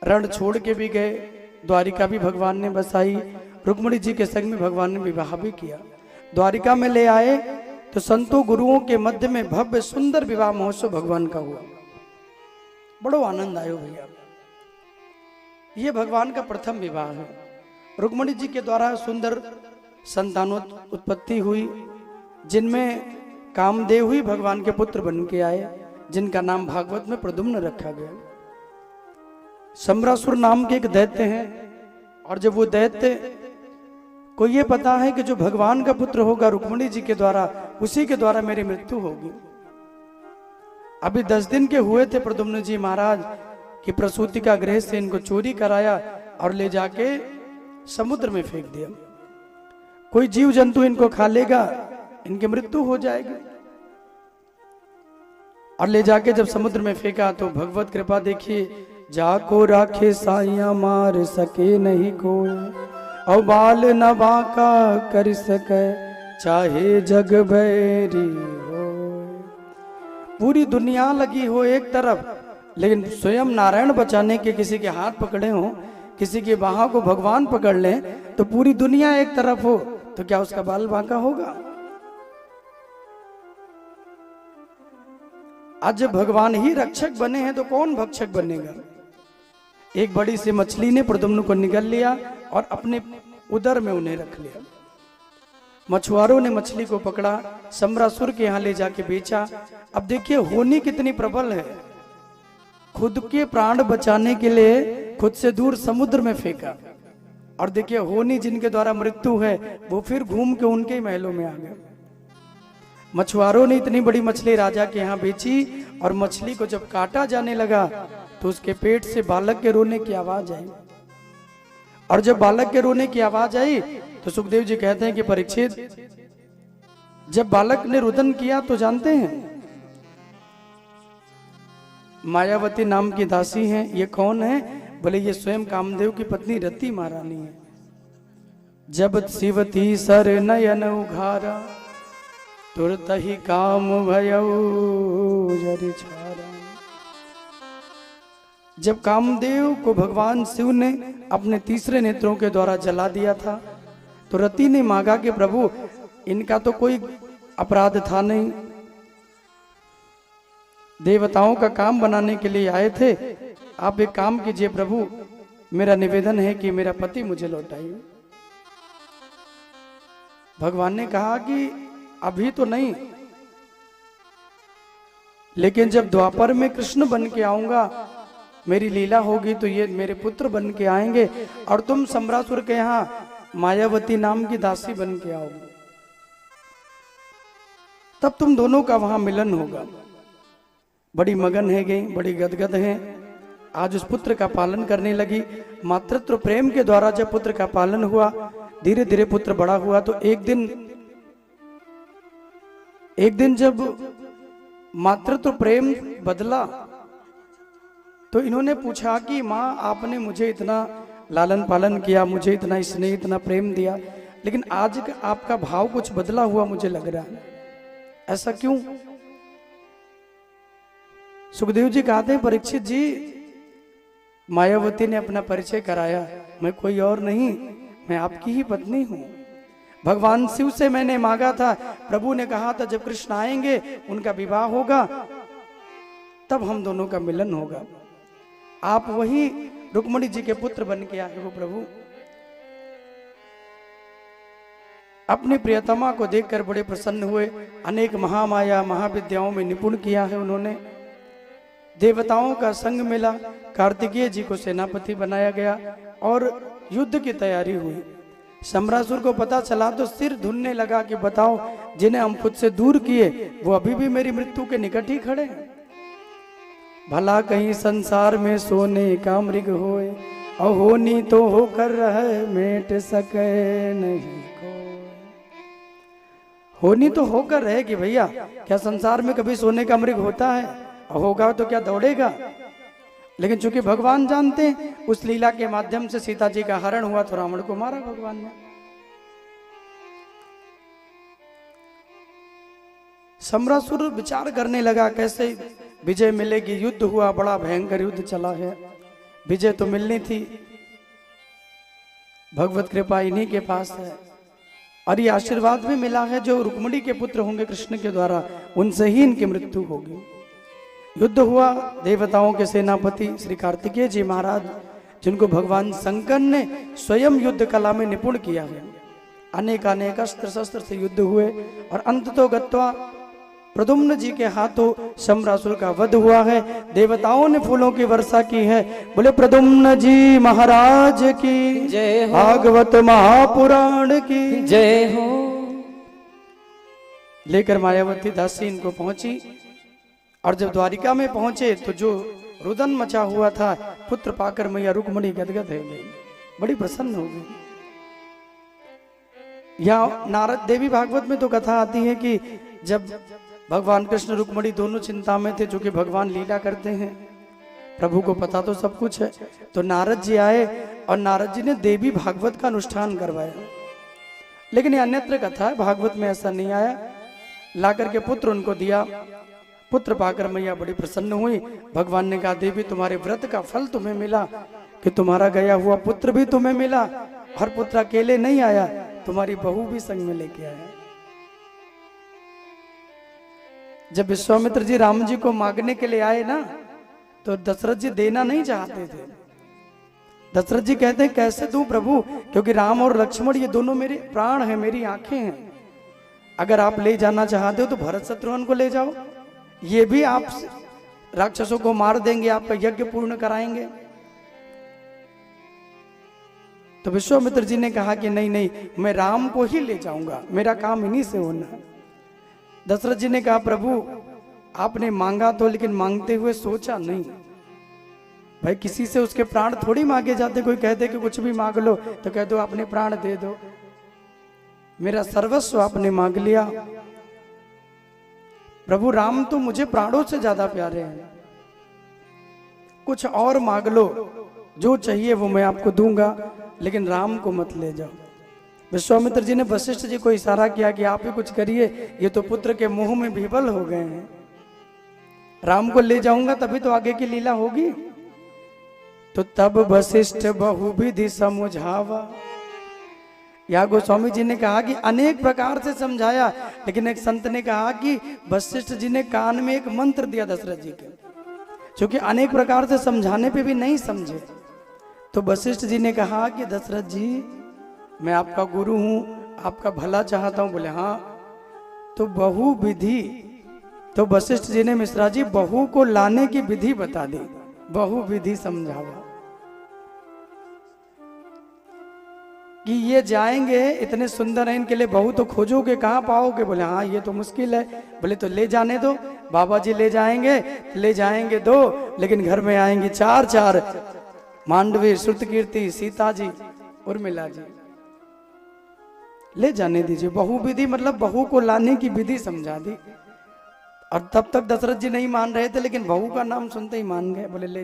रण छोड़ के भी गए, द्वारिका भी भगवान ने बसाई, रुक्मिणी जी के संग में भगवान ने विवाह भी किया। द्वारिका में ले आए तो संतों गुरुओं के मध्य में भव्य सुंदर विवाह महोत्सव भगवान का हुआ। बड़ो आनंद आयो भैया। ये भगवान का प्रथम विवाह है। रुक्मिणी जी के द्वारा सुंदर संतानोत्पत्ति हुई, जिनमें कामदेव ही भगवान के पुत्र बन के आए, जिनका नाम भागवत में प्रद्युम्न रखा गया। सम्रासुर नाम के एक दैत्य हैं, और जब वो दैत्य को ये पता है कि जो भगवान का पुत्र होगा रुक्मिणी जी के द्वारा, उसी के द्वारा मेरी मृत्यु होगी। अभी 10 दिन के हुए थे प्रद्युम्न जी महाराज की प्रसूति का गृह से इनको चोरी कराया और ले जाके समुद्र में फेंक दिया। कोई जीव जंतु इनको खा लेगा, इनकी मृत्यु हो जाएगी। और ले जाके जब समुद्र में फेंका तो भगवत कृपा देखिए, जाको राखे साइया मार सके नहीं कोई, और बाल न बाका कर सके चाहे जग बैरी हो। पूरी दुनिया लगी हो एक तरफ, लेकिन स्वयं नारायण बचाने के किसी के हाथ पकड़े हो, किसी के बाहों को भगवान पकड़ लें, तो पूरी दुनिया एक तरफ हो तो क्या उसका बाल बांका होगा? आज जब भगवान ही रक्षक बने हैं तो कौन भक्षक बनेगा? एक बड़ी सी मछली ने प्रद्युम्न को निगल लिया और अपने उदर में उन्हें रख लिया। मछुआरों ने मछली को पकड़ा, सम्रासुर के यहां ले जाके बेचा। अब देखिए होनी कितनी प्रबल है, खुद के प्राण बचाने के लिए खुद से दूर समुद्र में फेंका। और देखिए होनी जिनके द्वारा मृत्यु है वो फिर घूम के उनके महलों में आ गए। मछुआरों ने इतनी बड़ी मछली राजा के यहाँ बेची, और मछली को जब काटा जाने लगा तो उसके पेट से बालक के रोने की आवाज आई। और जब बालक के रोने की आवाज आई तो सुखदेव जी कहते हैं कि परीक्षित, जब बालक ने रुदन किया तो जानते हैं मायावती नाम की दासी हैं। ये कौन है? बोले ये स्वयं कामदेव की पत्नी रति महारानी है। जब शिवती सर नयन उघारा, तुरत ही काम भयऊ जरि छारा। जब कामदेव को भगवान शिव ने अपने तीसरे नेत्रों के द्वारा जला दिया था तो रति ने मांगा कि प्रभु इनका तो कोई अपराध था नहीं, देवताओं का काम बनाने के लिए आए थे, आप एक काम कीजिए प्रभु, मेरा निवेदन है कि मेरा पति मुझे लौटाइए। भगवान ने कहा कि अभी तो नहीं, लेकिन जब द्वापर में कृष्ण बन के आऊंगा, मेरी लीला होगी तो ये मेरे पुत्र बन के आएंगे, और तुम सम्रासुर के यहाँ मायावती नाम की दासी बन के आओगे, तब तुम दोनों का वहां मिलन होगा। बड़ी मगन है गई, बड़ी गदगद है, आज उस पुत्र का पालन करने लगी। मातृत्व प्रेम के द्वारा जब पुत्र का पालन हुआ, धीरे धीरे पुत्र बड़ा हुआ, तो एक दिन जब मातृत्व प्रेम बदला तो इन्होंने पूछा कि माँ आपने मुझे इतना लालन पालन किया, मुझे इतना स्नेह इतना प्रेम दिया, लेकिन आज आपका भाव कुछ बदला हुआ मुझे लग रहा है, ऐसा क्यों? सुखदेव जी कहते हैं परीक्षित जी, मायावती ने अपना परिचय कराया, मैं कोई और नहीं, मैं आपकी ही पत्नी हूं। भगवान शिव से मैंने मांगा था, प्रभु ने कहा था जब कृष्ण आएंगे उनका विवाह होगा तब हम दोनों का मिलन होगा। आप वही रुक्मिणी जी के पुत्र बन के आए हो प्रभु। अपनी प्रियतमा को देखकर बड़े प्रसन्न हुए। अनेक महामाया महाविद्याओं में निपुण किया है उन्होंने। देवताओं का संग मिला, कार्तिकेय जी को सेनापति बनाया गया और युद्ध की तैयारी हुई। सम्रासुर को पता चला तो सिर धुनने लगा कि बताओ, जिन्हें हम खुद से दूर किए वो अभी भी मेरी मृत्यु के निकट ही खड़े हैं। भला कहीं संसार में सोने का मृग होए, और होनी तो होकर रहे मेट सके नहीं को। होनी तो होकर रहे कि भैया, क्या संसार में कभी सोने का मृग होता है? होगा तो क्या दौड़ेगा? लेकिन चूंकि भगवान जानते हैं, उस लीला के माध्यम से सीता जी का हरण हुआ तो रावण को मारा भगवान ने। सम्रासुर विचार करने लगा कैसे विजय मिलेगी। युद्ध हुआ, बड़ा भयंकर युद्ध चला है। विजय तो मिलनी थी, भगवत कृपा इन्हीं के पास है। और ये आशीर्वाद भी मिला है जो रुक्मिणी के पुत्र होंगे कृष्ण के द्वारा, उनसे ही इनकी मृत्यु होगी। युद्ध हुआ, देवताओं के सेनापति श्री कार्तिकेय जी महाराज, जिनको भगवान शंकर ने स्वयं युद्ध कला में निपुण किया है, अनेक अनेक अस्त्र शस्त्र से युद्ध हुए और अंत तो गत्वा प्रद्युम्न जी के हाथों शम्रासुर का वध हुआ है। देवताओं ने फूलों की वर्षा की है। बोले प्रद्युम्न जी महाराज की जय हो, भागवत महापुराण की जय हो। लेकर मायावती दासी इनको पहुंची और जब द्वारिका में पहुंचे तो जो रुदन मचा हुआ था, पुत्र पाकर मैया रुक्मिणी गदगद हो गई, बड़ी प्रसन्न हो गई। यहाँ नारद देवी भागवत में तो कथा आती है कि जब भगवान कृष्ण रुक्मिणी दोनों चिंता में थे, जो कि भगवान लीला करते हैं, प्रभु को पता तो सब कुछ है, तो नारद जी आए और नारद जी ने देवी भागवत का अनुष्ठान करवाया। लेकिन ये अन्यत्र कथा है, भागवत में ऐसा नहीं आया। ला करके पुत्र उनको दिया, पुत्र पाकर मैया बड़ी प्रसन्न हुई। भगवान ने कहा देवी तुम्हारे व्रत का फल तुम्हें मिला कि तुम्हारा गया हुआ पुत्र भी तुम्हें मिला, और पुत्र अकेले नहीं आया, तुम्हारी बहू भी संग में लेके आया। जब विश्वामित्र जी राम जी को मांगने के लिए आए ना, तो दशरथ जी देना नहीं चाहते थे। दशरथ जी कहते हैं कैसे दूं प्रभु, क्योंकि राम और लक्ष्मण ये दोनों मेरे प्राण हैं, मेरी आंखें हैं। अगर आप ले जाना चाहते हो तो भरत शत्रुघ्न को ले जाओ, ये भी आप राक्षसों को मार देंगे, आपका यज्ञ पूर्ण कराएंगे। तो विश्वामित्र जी ने कहा कि नहीं नहीं, मैं राम को ही ले जाऊंगा, मेरा काम इन्हीं से होना है। दशरथ जी ने कहा प्रभु आपने मांगा तो, लेकिन मांगते हुए सोचा नहीं। भाई किसी से उसके प्राण थोड़ी मांगे जाते, कोई कहते कि कुछ भी मांग लो तो कह दो अपने प्राण दे दो। मेरा सर्वस्व आपने मांग लिया। प्रभु राम तो मुझे प्राणों से ज्यादा प्यारे हैं, कुछ और मांग लो, जो चाहिए वो मैं आपको दूंगा, लेकिन राम को मत ले जाओ। विश्वामित्र जी ने वशिष्ठ जी को इशारा किया कि आप ही कुछ करिए, ये तो पुत्र के मुंह में विवल हो गए हैं। राम को ले जाऊंगा तभी तो आगे की लीला होगी। तो तब वशिष्ठ बहुविधि समझावा। या गोस्वामी जी ने कहा कि अनेक प्रकार से समझाया, लेकिन एक संत ने कहा कि वशिष्ठ जी ने कान में एक मंत्र दिया दशरथ जी के, क्योंकि अनेक प्रकार से समझाने पे भी नहीं समझे। तो वशिष्ठ जी ने कहा कि दशरथ जी मैं आपका गुरु हूं, आपका भला चाहता हूं। बोले हाँ, तो बहु विधि। तो वशिष्ठ जी ने मिश्रा जी बहू को लाने की विधि बता दी, बहु विधि समझावा कि ये जाएंगे, इतने सुंदर हैं, इनके लिए बहू तो खोजोगे, कहाँ पाओगे? बोले हाँ ये तो मुश्किल है। बोले तो ले जाने दो, बाबा जी ले जाएंगे दो, लेकिन घर में आएंगे चार चार, मांडवी, श्रुतकीर्ति, सीता जी, उर्मिला जी, ले जाने दीजिए। बहु विधि मतलब बहू को लाने की विधि समझा दी। और तब तक दशरथ जी नहीं मान रहे थे, लेकिन बहू का नाम सुनते ही मान गए, बोले ले